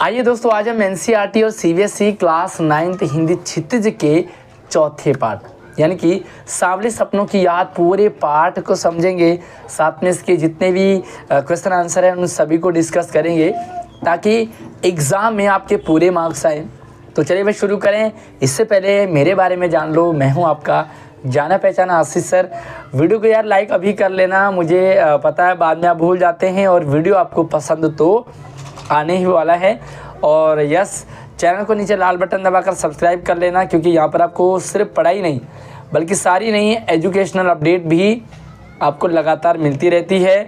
आइए दोस्तों, आज हम एनसीईआरटी और सीबीएसई क्लास 9th हिंदी क्षितिज के चौथे पार्ट यानी कि सांवले सपनों की याद पूरे पार्ट को समझेंगे। साथ में इसके जितने भी क्वेश्चन आंसर हैं उन सभी को डिस्कस करेंगे ताकि एग्ज़ाम में आपके पूरे मार्क्स आए। तो चलिए भाई शुरू करें। इससे पहले मेरे बारे में जान लो, मैं हूँ आपका जाना पहचाना आशीष सर। वीडियो को यार लाइक अभी कर लेना, मुझे पता है बाद में आप भूल जाते हैं, और वीडियो आपको पसंद तो आने ही वाला है। और यस, चैनल को नीचे लाल बटन दबाकर सब्सक्राइब कर लेना, क्योंकि यहाँ पर आपको सिर्फ पढ़ाई नहीं बल्कि सारी नई एजुकेशनल अपडेट भी आपको लगातार मिलती रहती है।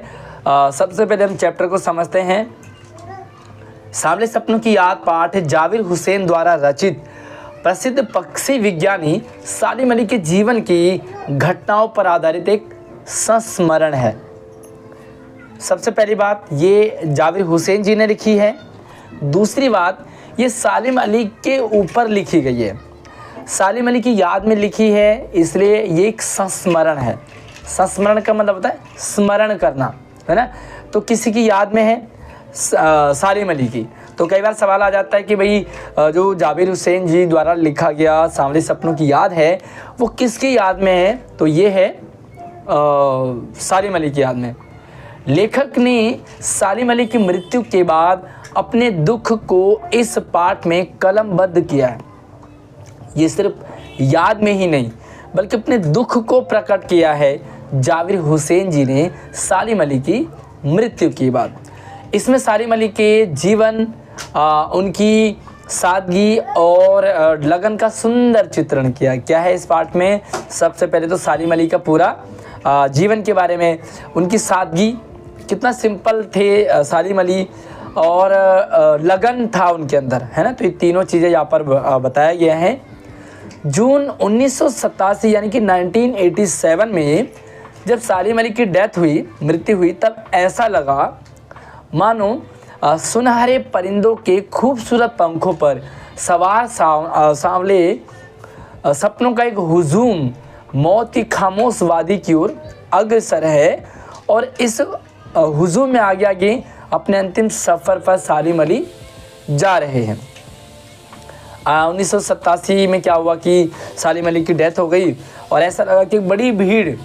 सबसे पहले हम चैप्टर को समझते हैं। सांवले सपनों की याद पाठ जाविर हुसैन द्वारा रचित प्रसिद्ध पक्षी विज्ञानी सालिम अली के जीवन की घटनाओं पर आधारित एक संस्मरण है। सबसे पहली बात, ये जाविर हुसैन जी ने लिखी है। दूसरी बात, ये सालिम अली के ऊपर लिखी गई है, सालिम अली की याद में लिखी है, इसलिए ये एक संस्मरण है। संस्मरण का मतलब होता है स्मरण करना, है ना। तो किसी की याद में है, सालिम अली की। तो कई बार सवाल आ जाता है कि भाई जो जाविर हुसैन जी द्वारा लिखा गया सांवले सपनों की याद है वो किसकी याद में है, तो ये है सालिम अली की याद में। लेखक ने सालिम अली की मृत्यु के बाद अपने दुख को इस पाठ में कलमबद्ध किया है। ये सिर्फ याद में ही नहीं बल्कि अपने दुख को प्रकट किया है जाविर हुसैन जी ने सालिम अली की मृत्यु के बाद। इसमें सालिम अली के जीवन, उनकी सादगी और लगन का सुंदर चित्रण किया। क्या है इस पाठ में? सबसे पहले तो सालिम अली का पूरा जीवन के बारे में, उनकी सादगी, कितना सिंपल थे सालिम अली, और लगन था उनके अंदर, है ना। तो ये तीनों चीज़ें यहाँ पर बताया गया है। जून 1987 यानी कि 1987 में जब सालिम अली की डेथ हुई, मृत्यु हुई, तब ऐसा लगा मानो सुनहरे परिंदों के खूबसूरत पंखों पर सवार सांवले सपनों का एक हुजूम मौत की खामोश वादी की ओर अग्रसर है, और इस हुजूम में आगे आगे अपने अंतिम सफ़र पर सालिम अली जा रहे हैं। 1987 में क्या हुआ कि सालिम अली की डेथ हो गई, और ऐसा लगा कि बड़ी भीड़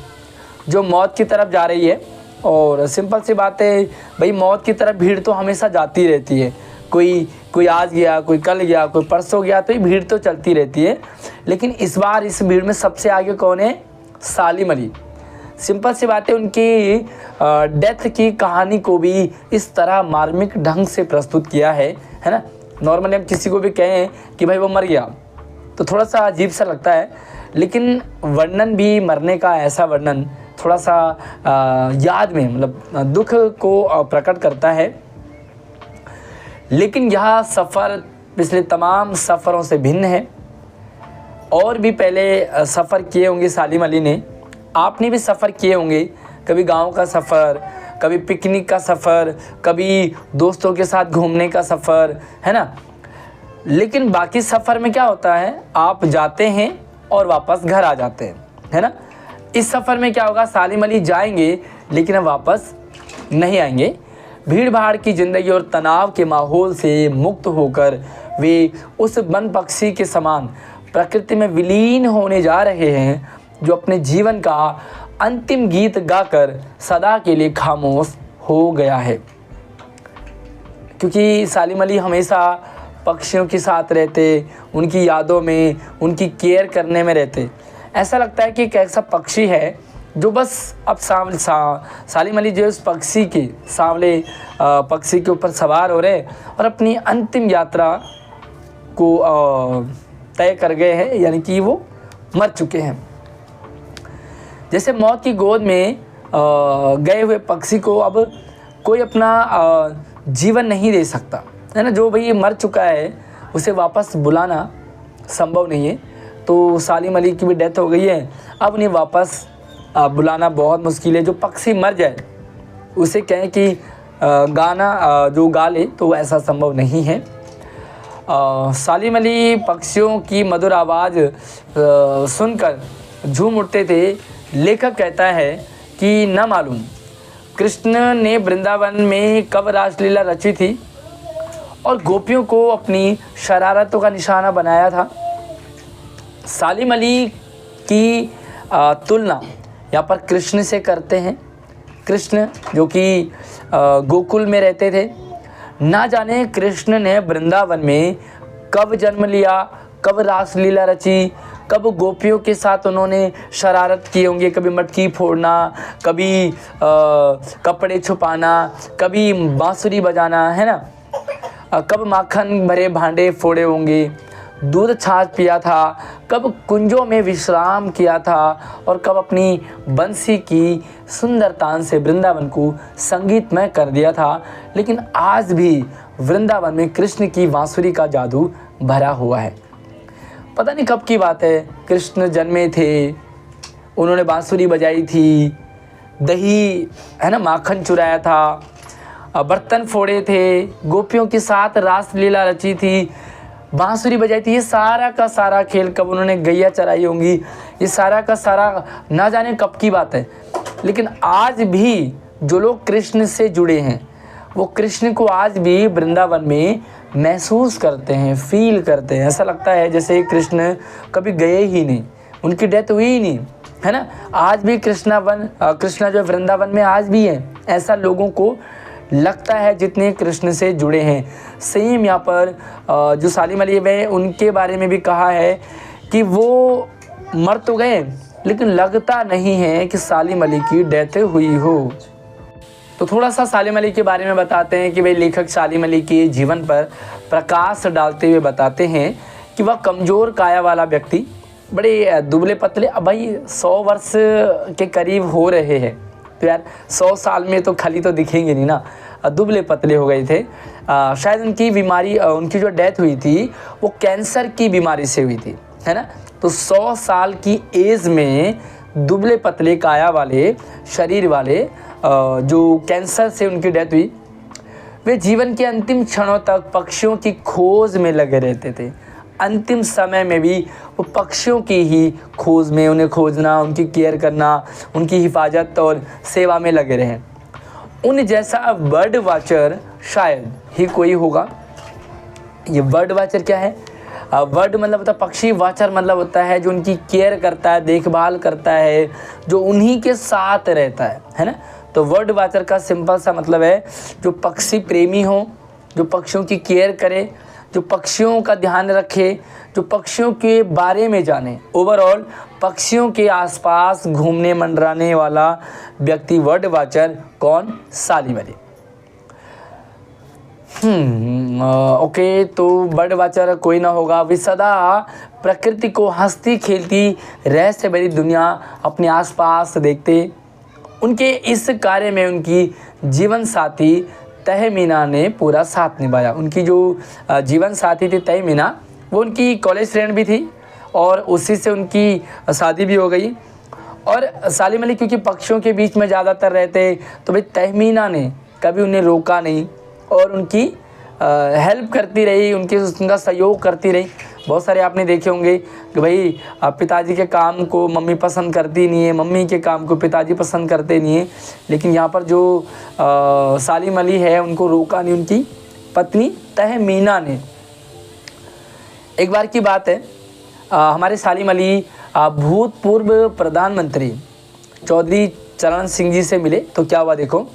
जो मौत की तरफ जा रही है। और सिंपल सी बात है भाई, मौत की तरफ भीड़ तो हमेशा जाती रहती है। कोई आज गया, कोई कल गया, कोई परसों गया, तो ये भीड़ तो चलती रहती है। लेकिन इस बार इस भीड़ में सबसे आगे कौन है? सालिम अली। सिंपल सी बात है, उनकी डेथ की कहानी को भी इस तरह मार्मिक ढंग से प्रस्तुत किया है ना। नॉर्मली हम किसी को भी कहें कि भाई वो मर गया तो थोड़ा सा अजीब सा लगता है, लेकिन वर्णन भी मरने का, ऐसा वर्णन थोड़ा सा याद में, मतलब दुख को प्रकट करता है। लेकिन यह सफ़र पिछले तमाम सफ़रों से भिन्न है। और भी पहले सफ़र किए होंगे सालिम अली ने, आपने भी सफ़र किए होंगे, कभी गांव का सफ़र, कभी पिकनिक का सफ़र, कभी दोस्तों के साथ घूमने का सफ़र, है ना। लेकिन बाकी सफ़र में क्या होता है, आप जाते हैं और वापस घर आ जाते हैं, है ना। इस सफ़र में क्या होगा, सालिम अली जाएंगे लेकिन अब वापस नहीं आएंगे। भीड़ भाड़ की ज़िंदगी और तनाव के माहौल से मुक्त होकर वे उस वन पक्षी के समान प्रकृति में विलीन होने जा रहे हैं जो अपने जीवन का अंतिम गीत गाकर सदा के लिए खामोश हो गया है। क्योंकि सालिम अली हमेशा पक्षियों के साथ रहते, उनकी यादों में, उनकी केयर करने में रहते। ऐसा लगता है कि एक ऐसा पक्षी है जो बस अब सालिम अली जो उस पक्षी के, सांवले पक्षी के ऊपर सवार हो रहे और अपनी अंतिम यात्रा को तय कर गए हैं, यानी कि वो मर चुके हैं। जैसे मौत की गोद में गए हुए पक्षी को अब कोई अपना जीवन नहीं दे सकता, है ना। जो भाई मर चुका है उसे वापस बुलाना संभव नहीं है। तो सालिम अली की भी डेथ हो गई है, अब उन्हें वापस बुलाना बहुत मुश्किल है। जो पक्षी मर जाए उसे कहें कि गाना जो गा ले, तो ऐसा संभव नहीं है। सालिम अली पक्षियों की मधुर आवाज़ सुनकर झूम उठते थे। लेखक कहता है कि न मालूम कृष्ण ने वृंदावन में कब रासलीला रची थी और गोपियों को अपनी शरारतों का निशाना बनाया था। सालिम अली की तुलना यहाँ पर कृष्ण से करते हैं। कृष्ण जो कि गोकुल में रहते थे, ना जाने कृष्ण ने वृंदावन में कब जन्म लिया, कब रासलीला रची, कब गोपियों के साथ उन्होंने शरारत किए होंगे, कभी मटकी फोड़ना, कभी कपड़े छुपाना, कभी बांसुरी बजाना, है ना, कब माखन भरे भांडे फोड़े होंगे, दूध छाछ पिया था, कब कुंजों में विश्राम किया था, और कब अपनी बंसी की सुंदर तान से वृंदावन को संगीतमय कर दिया था। लेकिन आज भी वृंदावन में कृष्ण की बांसुरी का जादू भरा हुआ है। पता नहीं कब की बात है, कृष्ण जन्मे थे, उन्होंने बांसुरी बजाई थी, दही, है ना, माखन चुराया था, बर्तन फोड़े थे, गोपियों के साथ रासलीला रची थी, बांसुरी बजाई थी। ये सारा का सारा खेल, कब उन्होंने गैया चराई होंगी, ये सारा का सारा ना जाने कब की बात है। लेकिन आज भी जो लोग कृष्ण से जुड़े हैं, वो कृष्ण को आज भी वृंदावन में महसूस करते हैं, फील करते हैं। ऐसा लगता है जैसे कृष्ण कभी गए ही नहीं, उनकी डेथ हुई ही नहीं, है ना। आज भी कृष्णा जो वृंदावन में आज भी है, ऐसा लोगों को लगता है जितने कृष्ण से जुड़े हैं। सेम यहाँ पर जो सालिम अली है उनके बारे में भी कहा है कि वो मर तो गए, लेकिन लगता नहीं है कि सालिम अली की डेथ हुई हो। तो थोड़ा सा सालिम अली के बारे में बताते हैं कि भाई लेखक सालिम अली के जीवन पर प्रकाश डालते हुए बताते हैं कि वह कमज़ोर काया वाला व्यक्ति, बड़े दुबले पतले, अब भाई 100 वर्ष के करीब हो रहे हैं, तो यार 100 साल में तो खाली तो दिखेंगे नहीं ना, दुबले पतले हो गए थे। शायद उनकी बीमारी, उनकी जो डेथ हुई थी वो कैंसर की बीमारी से हुई थी, है ना। तो 100 साल की एज में दुबले पतले काया वाले, शरीर वाले, जो कैंसर से उनकी डेथ हुई, वे जीवन के अंतिम क्षणों तक पक्षियों की खोज में लगे रहते थे। अंतिम समय में भी वो पक्षियों की ही खोज में, उन्हें खोजना, उनकी केयर करना, उनकी हिफाजत और सेवा में लगे रहे। उन जैसा बर्ड वाचर शायद ही कोई होगा। ये बर्ड वाचर क्या है? बर्ड मतलब होता है पक्षी, वाचर मतलब होता है जो उनकी केयर करता है, देखभाल करता है, जो उन्हीं के साथ रहता है ना। तो बर्ड वाचर का सिंपल सा मतलब है जो पक्षी प्रेमी हो, जो पक्षियों की केयर करे, जो पक्षियों का ध्यान रखे, जो पक्षियों के बारे में जाने, ओवरऑल पक्षियों के आसपास घूमने मंडराने वाला व्यक्ति बर्ड वाचर। कौन? सालिम अली। ओके, तो बर्ड वाचर कोई ना होगा, वे सदा प्रकृति को हंसती खेलती रहस्य भरी दुनिया अपने आसपास देखते। उनके इस कार्य में उनकी जीवन साथी तहमीना ने पूरा साथ निभाया। उनकी जो जीवन साथी थी तहमीना, वो उनकी कॉलेज फ्रेंड भी थी और उसी से उनकी शादी भी हो गई। और सालिम अली क्योंकि पक्षियों के बीच में ज़्यादातर रहते, तो भाई तहमीना ने कभी उन्हें रोका नहीं और उनकी हेल्प करती रही, उनका सहयोग करती रही। बहुत सारे आपने देखे होंगे कि भाई पिताजी के काम को मम्मी पसंद करती नहीं है, मम्मी के काम को पिताजी पसंद करते नहीं है, लेकिन यहाँ पर जो सालिम अली है उनको रोका नहीं उनकी पत्नी तहमीना ने। एक बार की बात है, हमारे सालिम अली भूतपूर्व प्रधानमंत्री चौधरी चरण सिंह जी से मिले। तो क्या हुआ देखो,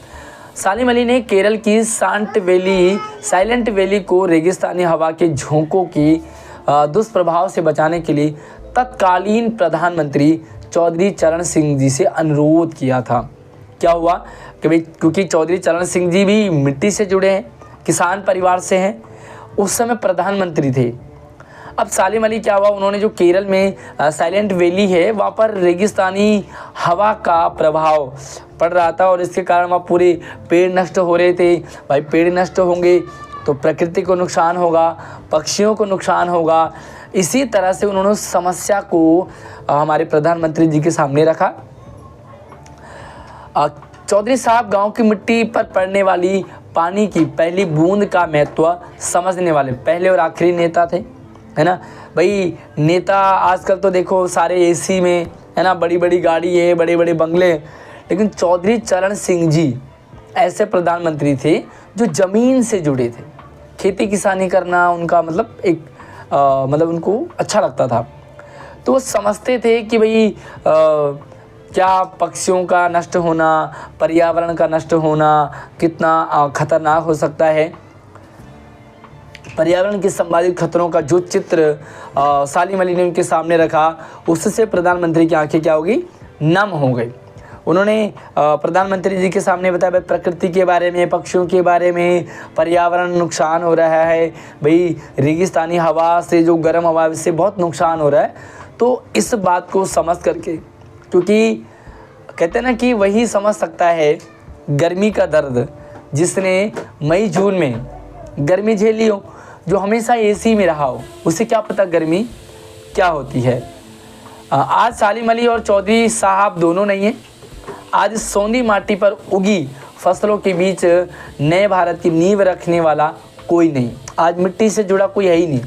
सालिम अली ने केरल की साइलेंट वैली को रेगिस्तानी हवा के झोंकों की दुष्प्रभाव से बचाने के लिए तत्कालीन प्रधानमंत्री चौधरी चरण सिंह जी से अनुरोध किया था। क्या हुआ कि भाई क्योंकि चौधरी चरण सिंह जी भी मिट्टी से जुड़े हैं, किसान परिवार से हैं, उस समय प्रधानमंत्री थे। अब सालिम अली क्या हुआ, उन्होंने जो केरल में साइलेंट वैली है वहाँ पर रेगिस्तानी हवा का प्रभाव पड़ रहा था और इसके कारण वहाँ पूरे पेड़ नष्ट हो रहे थे। भाई पेड़ नष्ट होंगे तो प्रकृति को नुकसान होगा, पक्षियों को नुकसान होगा। इसी तरह से उन्होंने उस समस्या को हमारे प्रधानमंत्री जी के सामने रखा। चौधरी साहब गांव की मिट्टी पर पड़ने वाली पानी की पहली बूंद का महत्व समझने वाले पहले और आखिरी नेता थे, है ना। भाई नेता आजकल तो देखो सारे एसी में, है ना, बड़ी बड़ी गाड़ी है, बड़े बड़े बंगले, लेकिन चौधरी चरण सिंह जी ऐसे प्रधानमंत्री थे जो ज़मीन से जुड़े थे। खेती किसानी करना उनका मतलब एक मतलब उनको अच्छा लगता था। तो वो समझते थे कि भाई क्या पक्षियों का नष्ट होना, पर्यावरण का नष्ट होना कितना खतरनाक हो सकता है। पर्यावरण के संभावित खतरों का जो चित्र सालिम अली ने उनके सामने रखा, उससे प्रधानमंत्री की आंखें क्या होगी, नम हो गई। उन्होंने प्रधानमंत्री जी के सामने बताया प्रकृति के बारे में, पक्षियों के बारे में, पर्यावरण नुकसान हो रहा है भाई, रेगिस्तानी हवा से जो गर्म हवा से बहुत नुकसान हो रहा है। तो इस बात को समझ करके, क्योंकि कहते हैं ना कि वही समझ सकता है गर्मी का दर्द जिसने मई जून में गर्मी झेली हो, जो हमेशा एसी में रहा हो, उसे क्या पता गर्मी क्या होती है। आज सालिम अली और चौधरी साहब दोनों नहीं हैं। आज सोंधी माटी पर उगी फसलों के बीच नए भारत की नींव रखने वाला कोई नहीं। आज मिट्टी से जुड़ा कोई है ही नहीं।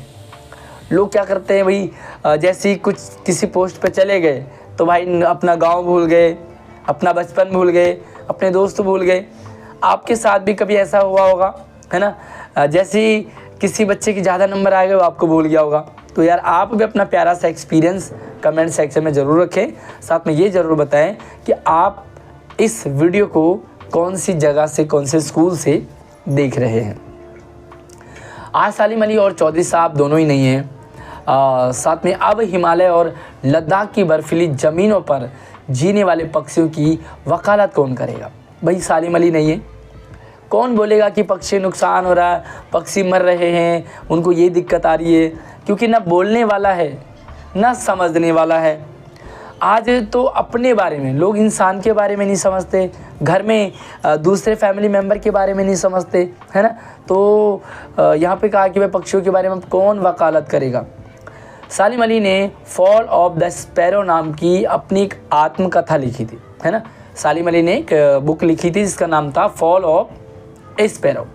लोग क्या करते हैं भाई, जैसे ही कुछ किसी पोस्ट पे चले गए तो भाई अपना गांव भूल गए, अपना बचपन भूल गए, अपने दोस्त भूल गए। आपके साथ भी कभी ऐसा हुआ होगा, है ना। जैसे ही किसी बच्चे के ज़्यादा नंबर आ गए वो आपको भूल गया होगा। तो यार आप भी अपना प्यारा सा एक्सपीरियंस कमेंट सेक्शन में ज़रूर रखें। साथ में ये ज़रूर बताएं कि आप इस वीडियो को कौन सी जगह से, कौन से स्कूल से देख रहे हैं। आज सालिम अली और चौधरी साहब दोनों ही नहीं हैं। साथ में अब हिमालय और लद्दाख की बर्फीली ज़मीनों पर जीने वाले पक्षियों की वकालत कौन करेगा। भाई सालिम अली नहीं है, कौन बोलेगा कि पक्षी नुकसान हो रहा है, पक्षी मर रहे हैं, उनको ये दिक्कत आ रही है, क्योंकि ना बोलने वाला है ना समझने वाला है। आज तो अपने बारे में लोग इंसान के बारे में नहीं समझते, घर में दूसरे फैमिली मेम्बर के बारे में नहीं समझते, है ना। तो यहाँ पे कहा कि भाई पक्षियों के बारे में कौन वकालत करेगा। सालिम अली ने फॉल ऑफ द स्पैरो नाम की अपनी एक आत्मकथा लिखी थी, है ना। सालिम अली ने एक बुक लिखी थी जिसका नाम था फॉल ऑफ ए स्पैरो।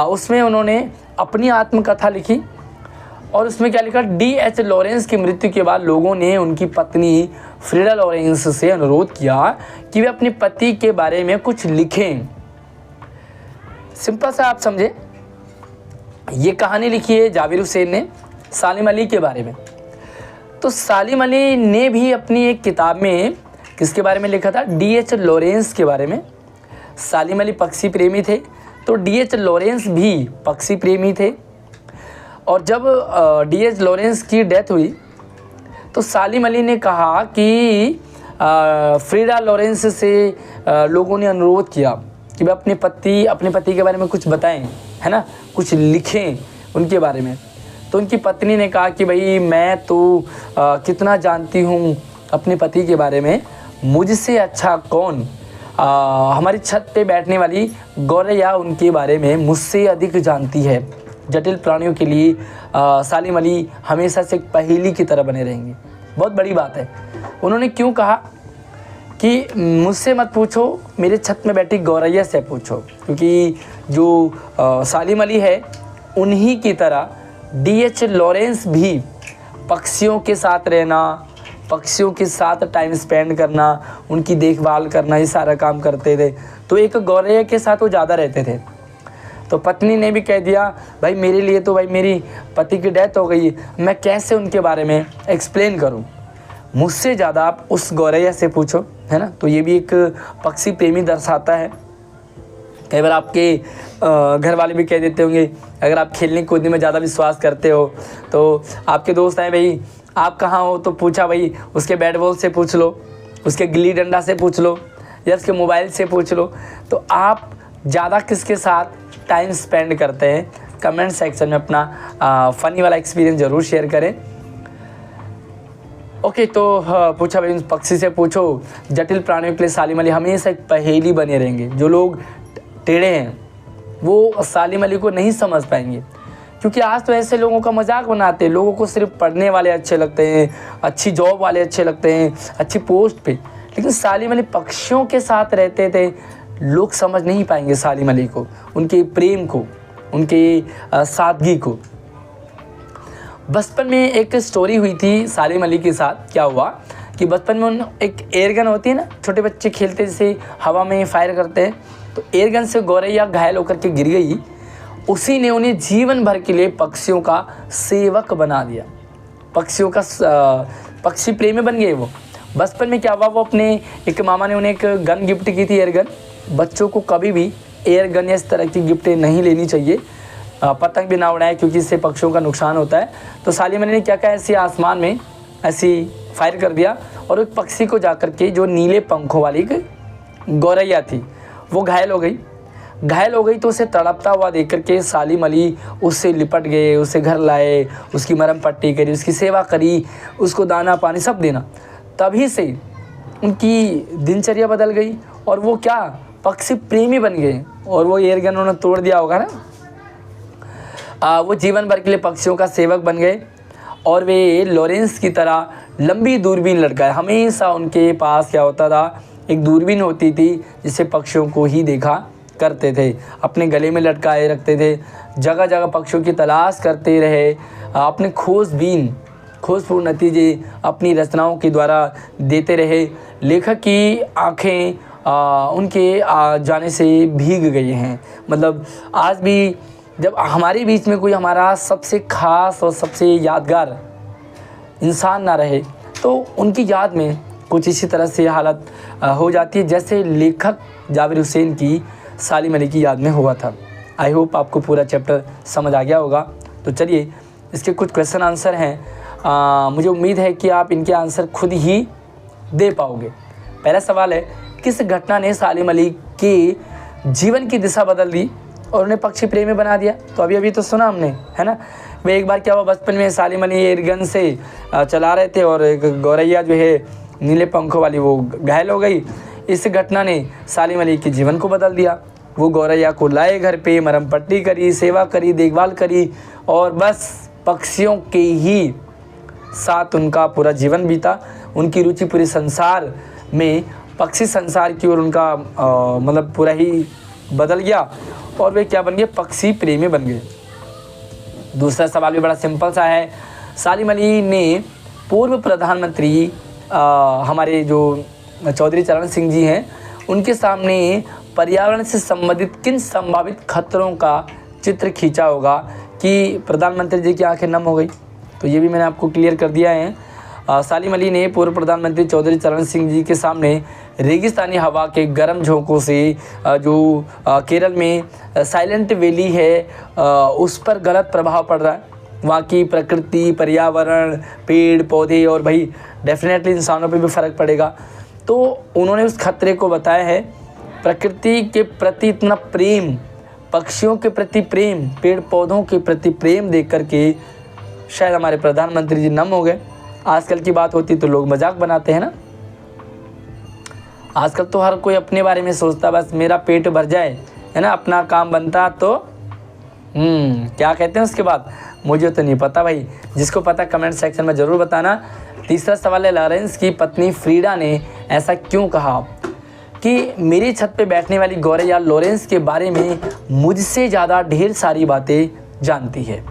उसमें उन्होंने अपनी आत्मकथा लिखी और उसमें क्या लिखा, D.H. लॉरेंस की मृत्यु के बाद लोगों ने उनकी पत्नी फ्रीडा लॉरेंस से अनुरोध किया कि वे अपने पति के बारे में कुछ लिखें। सिंपल सा आप समझे, ये कहानी लिखी है जावेद हुसैन ने सालिम अली के बारे में। तो सालिम अली ने भी अपनी एक किताब में किसके बारे में लिखा था, D.H. लॉरेंस के बारे में। सालिम अली पक्षी प्रेमी थे तो D.H. लॉरेंस भी पक्षी प्रेमी थे। और जब D.H. लॉरेंस की डेथ हुई तो सालिम अली ने कहा कि फ्रीडा लॉरेंस से लोगों ने अनुरोध किया कि वे अपने पति के बारे में कुछ बताएं, है ना, कुछ लिखें उनके बारे में। तो उनकी पत्नी ने कहा कि भाई मैं तो कितना जानती हूँ अपने पति के बारे में, मुझसे अच्छा कौन, हमारी छत पे बैठने वाली गौरैया उनके बारे में मुझसे अधिक जानती है। जटिल प्राणियों के लिए सालिम अली हमेशा से एक पहेली की तरह बने रहेंगे। बहुत बड़ी बात है। उन्होंने क्यों कहा कि मुझसे मत पूछो, मेरे छत में बैठी गौरैया से पूछो, क्योंकि जो सालिम अली है उन्हीं की तरह D.H. लॉरेंस भी पक्षियों के साथ रहना, पक्षियों के साथ टाइम स्पेंड करना, उनकी देखभाल करना, ये सारा काम करते थे। तो एक गौरैया के साथ वो ज़्यादा रहते थे। तो पत्नी ने भी कह दिया भाई मेरे लिए तो भाई मेरी पति की डेथ हो गई, मैं कैसे उनके बारे में एक्सप्लेन करूं, मुझसे ज़्यादा आप उस गौरैया से पूछो, है ना। तो ये भी एक पक्षी प्रेमी दर्शाता है। कई बार आपके घर वाले भी कह देते होंगे, अगर आप खेलने कूदने में ज़्यादा विश्वास करते हो तो आपके दोस्त आए भाई आप कहाँ हो, तो पूछा भाई उसके बैट बॉल से पूछ लो, उसके गिल्ली डंडा से पूछ लो, या उसके मोबाइल से पूछ लो। तो आप ज़्यादा किसके साथ टाइम स्पेंड करते हैं, कमेंट सेक्शन में अपना फ़नी वाला एक्सपीरियंस ज़रूर शेयर करें। ओके, तो पूछा भाई पक्षी से पूछो, जटिल प्राणियों के लिए सालिम अली हमेशा एक पहेली बने रहेंगे। जो लोग टेढ़े हैं वो सालिम अली को नहीं समझ पाएंगे, क्योंकि आज तो ऐसे लोगों का मजाक बनाते हैं। लोगों को सिर्फ पढ़ने वाले अच्छे लगते हैं, अच्छी जॉब वाले अच्छे लगते हैं, अच्छी पोस्ट पे, लेकिन सालिम अली पक्षियों के साथ रहते थे। लोग समझ नहीं पाएंगे सालिम अली को, उनके प्रेम को, उनके सादगी को। बचपन में एक स्टोरी हुई थी सालिम अली के साथ। क्या हुआ कि बचपन में एक एयरगन होती है ना, छोटे बच्चे खेलते जैसे हवा में फायर करते हैं, तो एयरगन से गौरैया घायल होकर के गिर गई उसी ने उन्हें जीवन भर के लिए पक्षियों का सेवक बना दिया। पक्षियों का पक्षी प्रेमी बन गए वो। बचपन में क्या हुआ, वो अपने एक मामा ने उन्हें एक गन गिफ्ट की थी, एयर गन। बच्चों को कभी भी एयर गन या इस तरह की गिफ्ट नहीं लेनी चाहिए, पतंग भी ना उड़ाए क्योंकि इससे पक्षियों का नुकसान होता है। तो सालिम अली ने क्या कहा, ऐसे आसमान में ऐसी फायर कर दिया और एक पक्षी को जाकर के, जो नीले पंखों वाली गौरैया थी, वो घायल हो गई। तो उसे तड़पता हुआ देख करके सालिम अली उससे लिपट गए, उसे घर लाए, उसकी मरहम पट्टी करी, उसकी सेवा करी, उसको दाना पानी सब देना। तभी से उनकी दिनचर्या बदल गई और वो क्या, पक्षी प्रेमी बन गए। और वो एयर गन उन्होंने तोड़ दिया होगा ना, वो जीवन भर के लिए पक्षियों का सेवक बन गए। और वे लॉरेंस की तरह लंबी दूरबीन लटकाए। हमेशा उनके पास क्या होता था, एक दूरबीन होती थी जिससे पक्षियों को ही देखा करते थे, अपने गले में लटकाए रखते थे, जगह जगह पक्षियों की तलाश करते रहे, अपने खोजपूर्ण नतीजे अपनी रचनाओं के द्वारा देते रहे। लेखक की आँखें उनके जाने से भीग गई हैं। मतलब आज भी जब हमारे बीच में कोई हमारा सबसे ख़ास और सबसे यादगार इंसान ना रहे तो उनकी याद में कुछ इसी तरह से हालत हो जाती है जैसे लेखक जावेद हुसैन की सालिम अली की याद में हुआ था। आई होप आपको पूरा चैप्टर समझ आ गया होगा। तो चलिए इसके कुछ क्वेश्चन आंसर हैं, मुझे उम्मीद है कि आप इनके आंसर खुद ही दे पाओगे। पहला सवाल है, किस घटना ने सालिम अली के जीवन की दिशा बदल दी और उन्हें पक्षी प्रेमी बना दिया? तो अभी तो सुना हमने, है ना। वे एक बार क्या हुआ, बचपन में सालिम अली एयरगन से चला रहे थे और एक गौरैया जो है नीले पंखों वाली, वो घायल हो गई। इस घटना ने सालिम अली के जीवन को बदल दिया। वो गौरैया को लाए घर पे, मरहम पट्टी करी, सेवा करी, देखभाल करी और बस पक्षियों के ही साथ उनका पूरा जीवन बीता। उनकी रुचि पूरे संसार में पक्षी संसार की ओर उनका मतलब पूरा ही बदल गया और वे क्या बन गए, पक्षी प्रेमी बन गए। दूसरा सवाल भी बड़ा सिंपल सा है, सालिम अली ने पूर्व प्रधानमंत्री हमारे जो चौधरी चरण सिंह जी हैं, उनके सामने पर्यावरण से संबंधित किन संभावित खतरों का चित्र खींचा होगा कि प्रधानमंत्री जी की आंखें नम हो गई? तो ये भी मैंने आपको क्लियर कर दिया है। सालिम अली ने पूर्व प्रधानमंत्री चौधरी चरण सिंह जी के सामने रेगिस्तानी हवा के गर्म झोंकों से जो केरल में साइलेंट वैली है उस पर गलत प्रभाव पड़ रहा है, वहाँ की प्रकृति, पर्यावरण, पेड़ पौधे और भाई डेफिनेटली इंसानों पे भी फ़र्क पड़ेगा। तो उन्होंने उस खतरे को बताया है। प्रकृति के प्रति इतना प्रेम, पक्षियों के प्रति प्रेम, पेड़ पौधों के प्रति प्रेम देख करके शायद हमारे प्रधानमंत्री जी नम हो गए। आजकल की बात होती तो लोग मजाक बनाते हैं ना, आजकल तो हर कोई अपने बारे में सोचता, बस मेरा पेट भर जाए, है ना, अपना काम बनता। तो क्या कहते हैं उसके बाद, मुझे तो नहीं पता भाई, जिसको पता कमेंट सेक्शन में ज़रूर बताना। तीसरा सवाल है, लॉरेंस की पत्नी फ्रीडा ने ऐसा क्यों कहा कि मेरी छत पे बैठने वाली गौरैया लॉरेंस के बारे में मुझसे ज़्यादा ढेर सारी बातें जानती है?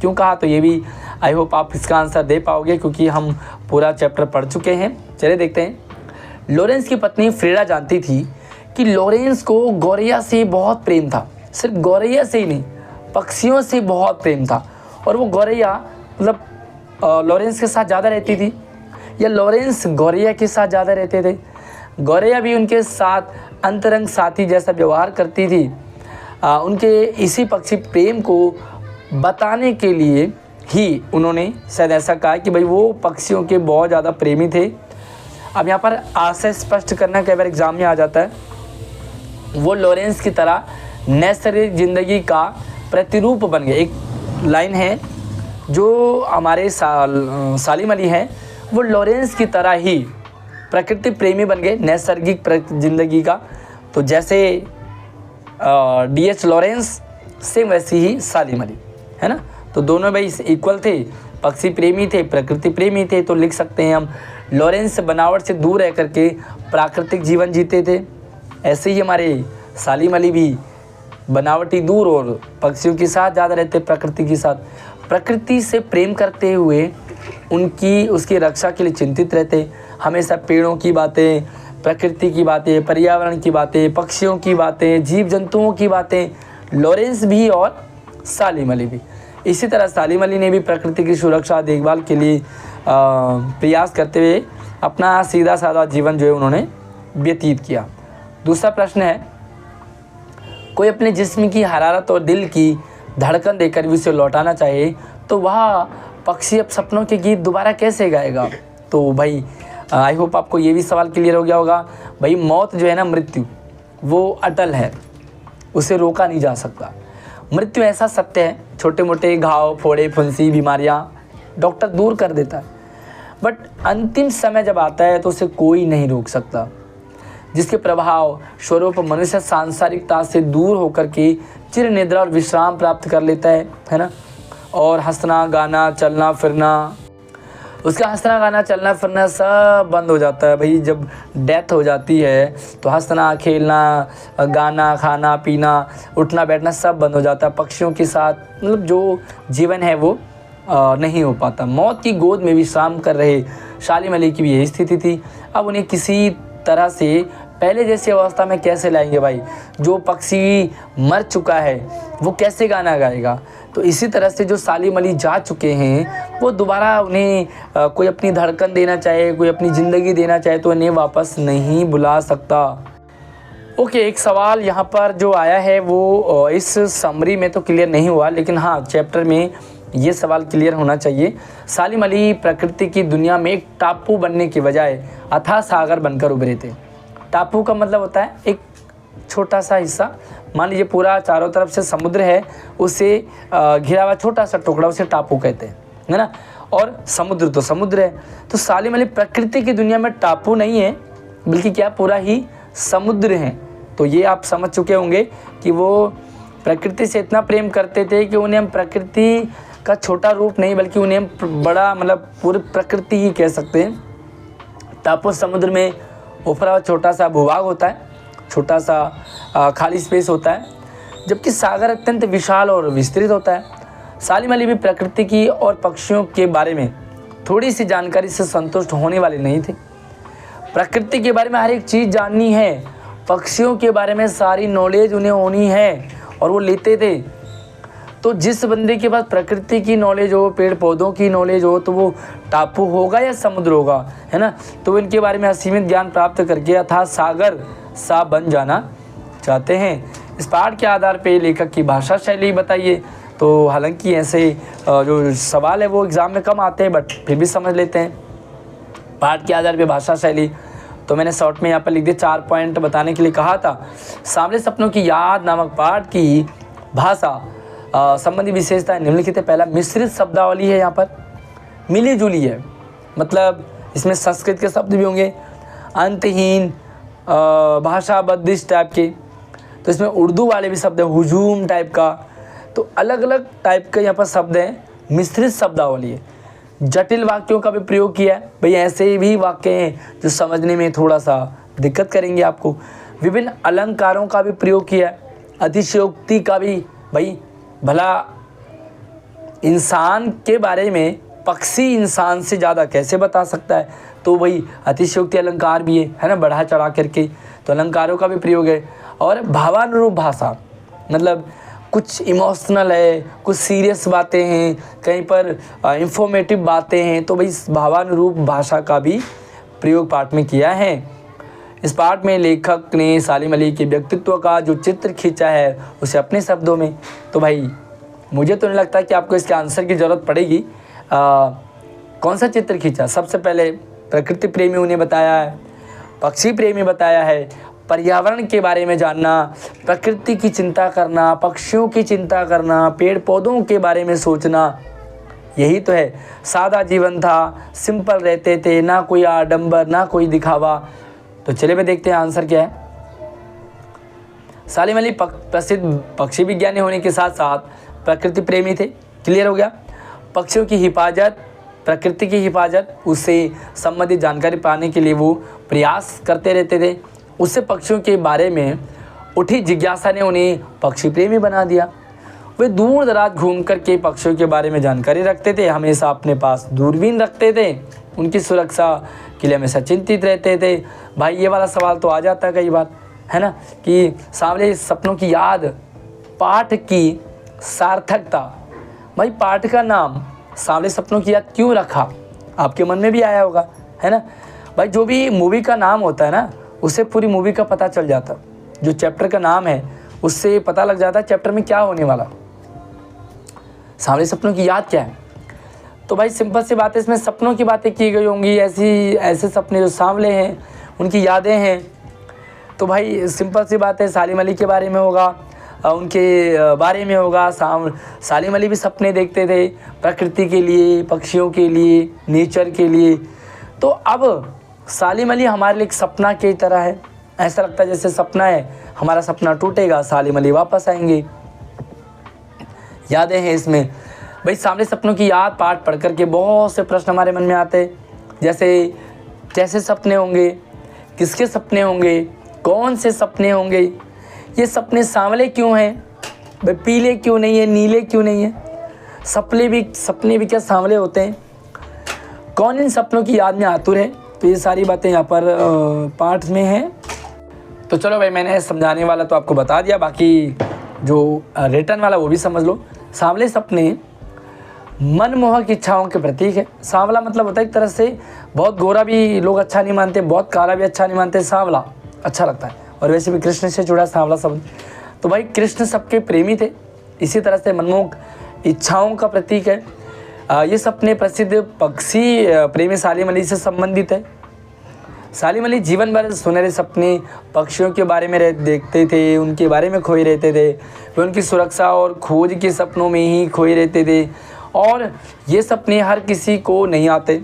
क्यों कहा, तो ये भी आई होप आप इसका आंसर दे पाओगे क्योंकि हम पूरा चैप्टर पढ़ चुके हैं। चलिए देखते हैं। लॉरेंस की पत्नी फ्रीडा जानती थी कि लॉरेंस को गौरैया से बहुत प्रेम था। सिर्फ गौरैया से ही नहीं, पक्षियों से बहुत प्रेम था। और वो गौरैया मतलब लॉरेंस के साथ ज़्यादा रहती थी या लॉरेंस गौरैया के साथ ज़्यादा रहते थे? गौरैया भी उनके साथ अंतरंग साथी जैसा व्यवहार करती थी। उनके इसी पक्षी प्रेम को बताने के लिए ही उन्होंने शायद ऐसा कहा कि भाई वो पक्षियों के बहुत ज़्यादा प्रेमी थे। अब यहाँ पर आशय स्पष्ट करना कई बार एग्जाम में आ जाता है। वो लॉरेंस की तरह नैसर्गिक ज़िंदगी का प्रतिरूप बन गए। एक लाइन है जो हमारे सालिम अली हैं, वो लॉरेंस की तरह ही प्रकृति प्रेमी बन गए, नैसर्गिक ज़िंदगी का। तो जैसे D.H. लॉरेंस सेम वैसी ही सालिम अली, है ना। तो दोनों भाई इक्वल थे, पक्षी प्रेमी थे, प्रकृति प्रेमी थे। तो लिख सकते हैं हम लॉरेंस बनावट से दूर रह करके प्राकृतिक जीवन जीते थे। ऐसे ही हमारे सालिम अली भी बनावटी दूर और पक्षियों के साथ ज़्यादा रहते, प्रकृति के साथ। प्रकृति से प्रेम करते हुए उसकी रक्षा के लिए चिंतित रहते। हमेशा पेड़ों की बातें, प्रकृति की बातें, पर्यावरण की बातें, पक्षियों की बातें, जीव जंतुओं की बातें लॉरेंस भी और सालिम अली भी। इसी तरह सालिम अली ने भी प्रकृति की सुरक्षा देखभाल के लिए प्रयास करते हुए अपना सीधा साधा जीवन जो है उन्होंने व्यतीत किया। दूसरा प्रश्न है, कोई अपने जिस्म की हरारत और दिल की धड़कन देकर भी उसे लौटाना चाहे तो वह पक्षी अब सपनों के गीत दोबारा कैसे गाएगा? तो भाई आई होप आपको ये भी सवाल क्लियर हो गया होगा। भाई मौत जो है ना, मृत्यु वो अटल है, उसे रोका नहीं जा सकता। मृत्यु ऐसा सत्य है, छोटे मोटे घाव, फोड़े, फुंसी, बीमारियां डॉक्टर दूर कर देता है, बट अंतिम समय जब आता है तो उसे कोई नहीं रोक सकता, जिसके प्रभाव स्वरूप मनुष्य सांसारिकता से दूर होकर के चिर निद्रा और विश्राम प्राप्त कर लेता है ना। और हंसना गाना चलना फिरना, उसका हंसना गाना चलना फिरना सब बंद हो जाता है। भाई जब डेथ हो जाती है तो हंसना खेलना गाना खाना पीना उठना बैठना सब बंद हो जाता है। पक्षियों के साथ मतलब जो जीवन है वो नहीं हो पाता। मौत की गोद में विश्राम कर रहे सालिम अली की भी यही स्थिति थी। अब उन्हें किसी तरह से पहले जैसी अवस्था में कैसे लाएंगे भाई? जो पक्षी मर चुका है वो कैसे गाना गाएगा? तो इसी तरह से जो सालिम अली जा चुके हैं वो दोबारा उन्हें कोई अपनी धड़कन देना चाहे, कोई अपनी ज़िंदगी देना चाहे तो उन्हें वापस नहीं बुला सकता। ओके, एक सवाल यहाँ पर जो आया है वो इस समरी में तो क्लियर नहीं हुआ, लेकिन हाँ चैप्टर में ये सवाल क्लियर होना चाहिए। सालिम अली प्रकृति की दुनिया में एक टापू बनने की बजाय अथाह सागर बनकर उभरे थे। टापू का मतलब होता है एक छोटा सा हिस्सा, मान लीजिए पूरा चारों तरफ से समुद्र है, उसे घिरा हुआ छोटा सा टुकड़ा उसे टापू कहते हैं, है ना। और समुद्र तो समुद्र है। तो सालिम अली प्रकृति की दुनिया में टापू नहीं है, बल्कि क्या पूरा ही समुद्र है। तो ये आप समझ चुके होंगे कि वो प्रकृति से इतना प्रेम करते थे कि उन्हें हम प्रकृति का छोटा रूप नहीं बल्कि उन्हें हम बड़ा मतलब पूरी प्रकृति ही कह सकते हैं। टापू समुद्र में ऊपर हुआ छोटा सा भूभाग होता है, छोटा सा खाली स्पेस होता है, जबकि सागर अत्यंत विशाल और विस्तृत होता है। सालिम अली भी प्रकृति की और पक्षियों के बारे में थोड़ी सी जानकारी से संतुष्ट होने वाले नहीं थे। प्रकृति के बारे में हर एक चीज़ जाननी है, पक्षियों के बारे में सारी नॉलेज उन्हें होनी है, और वो लेते थे। तो जिस बंदे के पास प्रकृति की नॉलेज हो, पेड़ पौधों की नॉलेज हो, तो वो टापू होगा या समुद्र होगा, है ना। तो इनके बारे में असीमित ज्ञान प्राप्त करके अथाह सागर सा बन जाना चाहते हैं। इस पाठ के आधार पे लेखक की भाषा शैली बताइए। तो हालांकि ऐसे जो सवाल है वो एग्ज़ाम में कम आते हैं, बट फिर भी समझ लेते हैं। पाठ के आधार पे भाषा शैली तो मैंने शॉर्ट में यहाँ पर लिख दिया, 4 पॉइंट बताने के लिए कहा था। सांवले सपनों की याद नामक पाठ की भाषा संबंधी विशेषता निम्नलिखित है। पहला, मिश्रित शब्दावली है, यहाँ पर मिली जुली है, मतलब इसमें संस्कृत के शब्द भी होंगे, अंतहीन भाषाबद्ध इस टाइप के, तो इसमें उर्दू वाले भी शब्द है, हुजूम टाइप का, तो अलग अलग टाइप के यहाँ पर शब्द हैं। मिश्रित शब्दावली है। जटिल वाक्यों का भी प्रयोग किया है, भाई ऐसे भी वाक्य हैं जो समझने में थोड़ा सा दिक्कत करेंगे आपको। विभिन्न अलंकारों का भी प्रयोग किया है, अतिशयोक्ति का भी, भाई भला इंसान के बारे में पक्षी इंसान से ज़्यादा कैसे बता सकता है, तो वही अतिशयोक्ति अलंकार भी है ना, बढ़ा चढ़ा करके, तो अलंकारों का भी प्रयोग है। और भावानुरूप भाषा, मतलब कुछ इमोशनल है, कुछ सीरियस बातें हैं, कहीं पर इंफॉर्मेटिव बातें हैं, तो भाई भावानुरूप भाषा का भी प्रयोग पाठ में किया है। इस पाठ में लेखक ने सालिम अली के व्यक्तित्व का जो चित्र खींचा है उसे अपने शब्दों में, तो भाई मुझे तो नहीं लगता कि आपको इसके आंसर की ज़रूरत पड़ेगी। कौन सा चित्र खींचा? सबसे पहले प्रकृति प्रेमी उन्हें बताया है, पक्षी प्रेमी बताया है, पर्यावरण के बारे में जानना, प्रकृति की चिंता करना, पक्षियों की चिंता करना, पेड़ पौधों के बारे में सोचना, यही तो है। सादा जीवन था, सिंपल रहते थे, ना कोई आडंबर ना कोई दिखावा। तो चलिए मैं देखते हैं आंसर क्या है। सालिम अली प्रसिद्ध पक्षी विज्ञानी होने के साथ साथ प्रकृति प्रेमी थे, क्लियर हो गया। पक्षियों की हिफाजत, प्रकृति की हिफाजत, उससे संबंधित जानकारी पाने के लिए वो प्रयास करते रहते थे। उससे पक्षियों के बारे में उठी जिज्ञासा ने उन्हें पक्षी प्रेमी बना दिया। वे दूर दराज घूम कर के पक्षियों के बारे में जानकारी रखते थे, हमेशा अपने पास दूरबीन रखते थे, उनकी सुरक्षा के लिए हमेशा चिंतित रहते थे। भाई ये वाला सवाल तो आ जाता है कई बार, है ना, कि सांवले सपनों की याद पाठ की सार्थकता। भाई पाठ का नाम सांवले सपनों की याद क्यों रखा, आपके मन में भी आया होगा, है ना। भाई जो भी मूवी का नाम होता है ना, उससे पूरी मूवी का पता चल जाता। जो चैप्टर का नाम है उससे पता लग जाता है चैप्टर में क्या होने वाला। सांवले सपनों की याद क्या है, तो भाई सिंपल सी बात है, इसमें सपनों की बातें की गई होंगी, ऐसे सपने जो सांवले हैं उनकी यादें हैं। तो भाई सिंपल सी बात है, सालिम अली के बारे में होगा, उनके बारे में होगा। सालिम अली भी सपने देखते थे प्रकृति के लिए, पक्षियों के लिए, नेचर के लिए। तो अब सालिम अली हमारे लिए एक सपना की तरह है। ऐसा लगता है जैसे सपना है, हमारा सपना टूटेगा, सालिम अली वापस आएंगे। यादें हैं इसमें। भाई सांवले सपनों की याद पाठ पढ़ करके बहुत से प्रश्न हमारे मन में आते हैं, जैसे कैसे सपने होंगे, किसके सपने होंगे, कौन से सपने होंगे, ये सपने सांवले क्यों हैं, भाई पीले क्यों नहीं है, नीले क्यों नहीं है, सपने भी क्या सांवले होते हैं, कौन इन सपनों की याद में आतुर है। तो ये सारी बातें यहाँ पर पाठ में हैं। तो चलो भाई, मैंने समझाने वाला तो आपको बता दिया, बाकी जो रिटर्न वाला वो भी समझ लो। सांवले सपने मनमोहक इच्छाओं के प्रतीक है। सांवला मतलब होता है एक तरह से, बहुत गोरा भी लोग अच्छा नहीं मानते, बहुत काला भी अच्छा नहीं मानते, सांवला अच्छा लगता है। और वैसे भी कृष्ण से जुड़ा सांवला शब्द, तो भाई कृष्ण सबके प्रेमी थे, इसी तरह से मनमोहक इच्छाओं का प्रतीक है। ये सपने प्रसिद्ध पक्षी प्रेमी सालिम अली से संबंधित है। सालिम अली जीवन भर सुनहरे सपने पक्षियों के बारे में देखते थे, उनके बारे में खोए रहते थे। वे उनकी सुरक्षा और खोज के सपनों में ही खोए रहते थे, और ये सपने हर किसी को नहीं आते।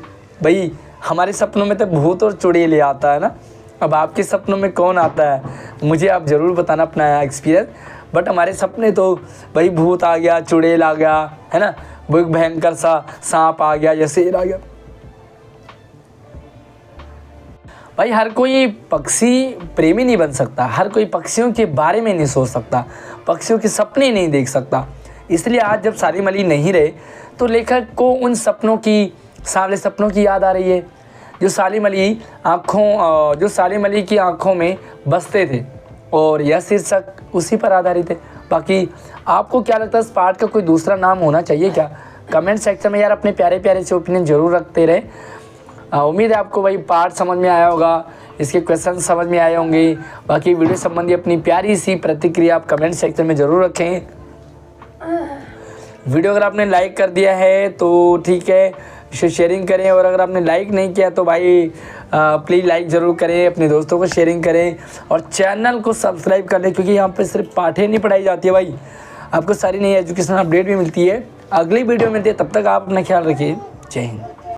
भाई हमारे सपनों में तो भूत और चुड़ैल आता है ना। अब आपके सपनों में कौन आता है, मुझे आप ज़रूर बताना अपना एक्सपीरियंस। बट हमारे सपने तो भाई भूत आ गया, चुड़ैल आ गया, है ना, वो एक भयंकर सा सांप आ गया या शेर आ गया। भाई हर कोई पक्षी प्रेमी नहीं बन सकता, हर कोई पक्षियों के बारे में नहीं सोच सकता, पक्षियों के सपने नहीं देख सकता। इसलिए आज जब सालिम अली नहीं रहे तो लेखक को उन सपनों की, सांवले सपनों की याद आ रही है, जो सालिम अली की आँखों में बसते थे। और यह शीर्षक उसी पर आधारित है। बाकी आपको क्या लगता है, इस पाठ का कोई दूसरा नाम होना चाहिए क्या? कमेंट सेक्शन में यार अपने प्यारे प्यारे से ओपिनियन ज़रूर रखते रहे। उम्मीद है आपको भाई पाठ समझ में आया होगा, इसके क्वेश्चन समझ में आए होंगे। बाकी वीडियो संबंधी अपनी प्यारी सी प्रतिक्रिया आप कमेंट सेक्शन में ज़रूर रखें। वीडियो अगर आपने लाइक कर दिया है तो ठीक है, इसे शेयरिंग करें, और अगर आपने लाइक नहीं किया तो भाई प्लीज़ लाइक ज़रूर करें, अपने दोस्तों को शेयरिंग करें, और चैनल को सब्सक्राइब कर लें, क्योंकि यहाँ पर सिर्फ पाठें नहीं पढ़ाई जाती है भाई, आपको सारी नई एजुकेशन अपडेट भी मिलती है। अगली वीडियो में मिलती है, तब तक आप अपना ख्याल रखिए। जय हिंद।